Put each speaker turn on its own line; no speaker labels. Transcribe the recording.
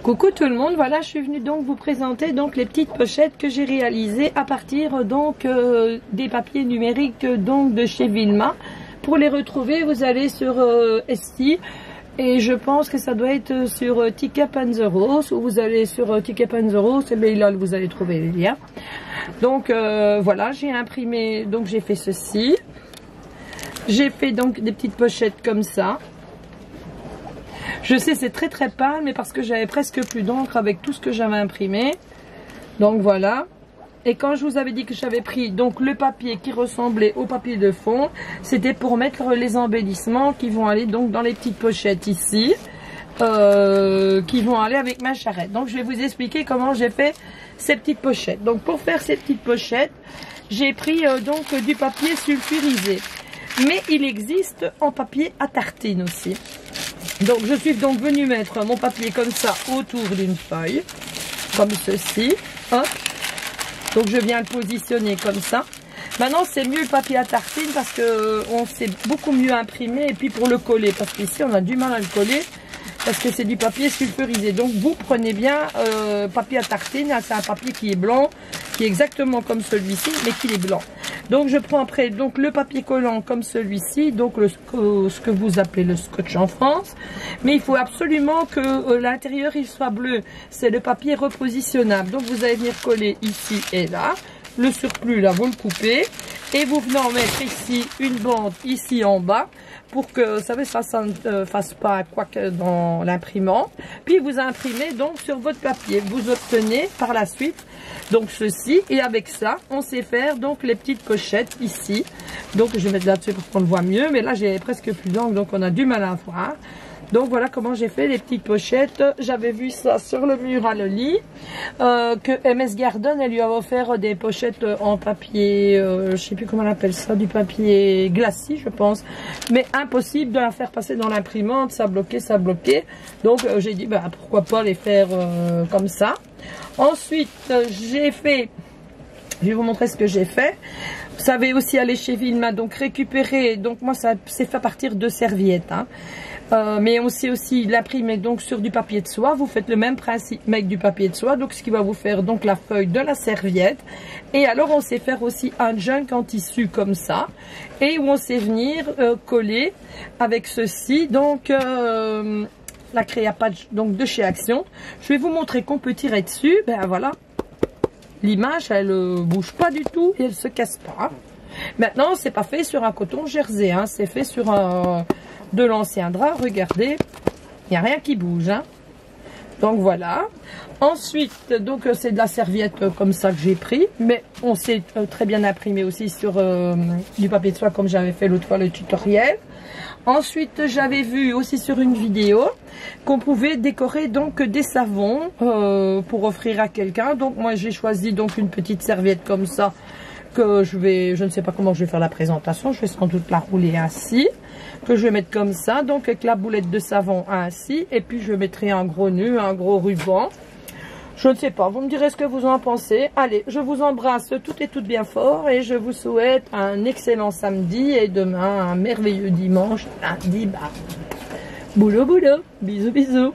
Coucou tout le monde, voilà je suis venue donc vous présenter donc les petites pochettes que j'ai réalisées à partir donc des papiers numériques donc de chez Vilma. Pour les retrouver vous allez sur Etsy et je pense que ça doit être sur Ticket and the Rose, ou vous allez sur Ticket and the Rose et bien là vous allez trouver les liens. Donc voilà, j'ai imprimé, donc j'ai fait ceci. J'ai fait donc des petites pochettes comme ça. Je sais c'est très pâle, mais parce que j'avais presque plus d'encre avec tout ce que j'avais imprimé. Donc voilà. Et quand je vous avais dit que j'avais pris donc le papier qui ressemblait au papier de fond, c'était pour mettre les embellissements qui vont aller donc dans les petites pochettes ici, qui vont aller avec ma charrette. Donc je vais vous expliquer comment j'ai fait ces petites pochettes. Donc pour faire ces petites pochettes, j'ai pris donc du papier sulfurisé. Mais il existe en papier à tartine aussi. Donc je suis donc venue mettre mon papier comme ça autour d'une feuille, comme ceci. Hop. Donc je viens le positionner comme ça. Maintenant c'est mieux le papier à tartine parce que on sait beaucoup mieux imprimer, et puis pour le coller, parce qu'ici on a du mal à le coller parce que c'est du papier sulfurisé. Donc vous prenez bien papier à tartine, c'est un papier qui est blanc, qui est exactement comme celui-ci mais qui est blanc. Donc je prends après donc le papier collant comme celui-ci, donc ce que vous appelez le scotch en France, mais il faut absolument que l'intérieur il soit bleu. C'est le papier repositionnable. Donc vous allez venir coller ici et là. Le surplus là vous le coupez et vous venez en mettre ici une bande ici en bas pour que ça ne fasse pas quoi que dans l'imprimante. Puis vous imprimez donc sur votre papier. Vous obtenez par la suite donc ceci, et avec ça on sait faire donc les petites pochettes ici. Donc je vais mettre là-dessus pour qu'on le voit mieux, mais là j'ai presque plus d'encre donc on a du mal à voir. Donc voilà comment j'ai fait les petites pochettes. J'avais vu ça sur le mur à Loli, que MS Garden elle lui avait offert des pochettes en papier, je sais plus comment on appelle ça, du papier glacé je pense, mais impossible de la faire passer dans l'imprimante, ça bloquait. Donc j'ai dit bah pourquoi pas les faire comme ça. Ensuite j'ai fait, je vais vous montrer ce que j'ai fait. Vous savez aussi aller chez Vilma, donc récupérer, donc moi ça c'est fait à partir de serviettes, hein. Mais on sait aussi l'imprimer donc sur du papier de soie. Vous faites le même principe mais avec du papier de soie, donc ce qui va vous faire donc la feuille de la serviette. Et alors on sait faire aussi un junk en tissu comme ça, et où on sait venir coller avec ceci, donc la Créapatch donc de chez Action. Je vais vous montrer qu'on peut tirer dessus, ben voilà. L'image elle bouge pas du tout et elle se casse pas. Maintenant c'est pas fait sur un coton jersey, hein, c'est fait sur de l'ancien drap. Regardez, il n'y a rien qui bouge, hein. Donc voilà. Ensuite donc c'est de la serviette comme ça que j'ai pris, mais on sait très bien imprimer aussi sur du papier de soie comme j'avais fait l'autre fois le tutoriel. Ensuite j'avais vu aussi sur une vidéo qu'on pouvait décorer donc des savons pour offrir à quelqu'un. Donc moi j'ai choisi donc une petite serviette comme ça que je ne sais pas comment je vais faire la présentation, je vais sans doute la rouler ainsi, que je vais mettre comme ça, donc avec la boulette de savon ainsi, et puis je mettrai un gros nœud, un gros ruban. Je ne sais pas, vous me direz ce que vous en pensez. Allez, je vous embrasse toutes et toutes bien fort, et je vous souhaite un excellent samedi, et demain un merveilleux dimanche, lundi, bah, boulot, bisous.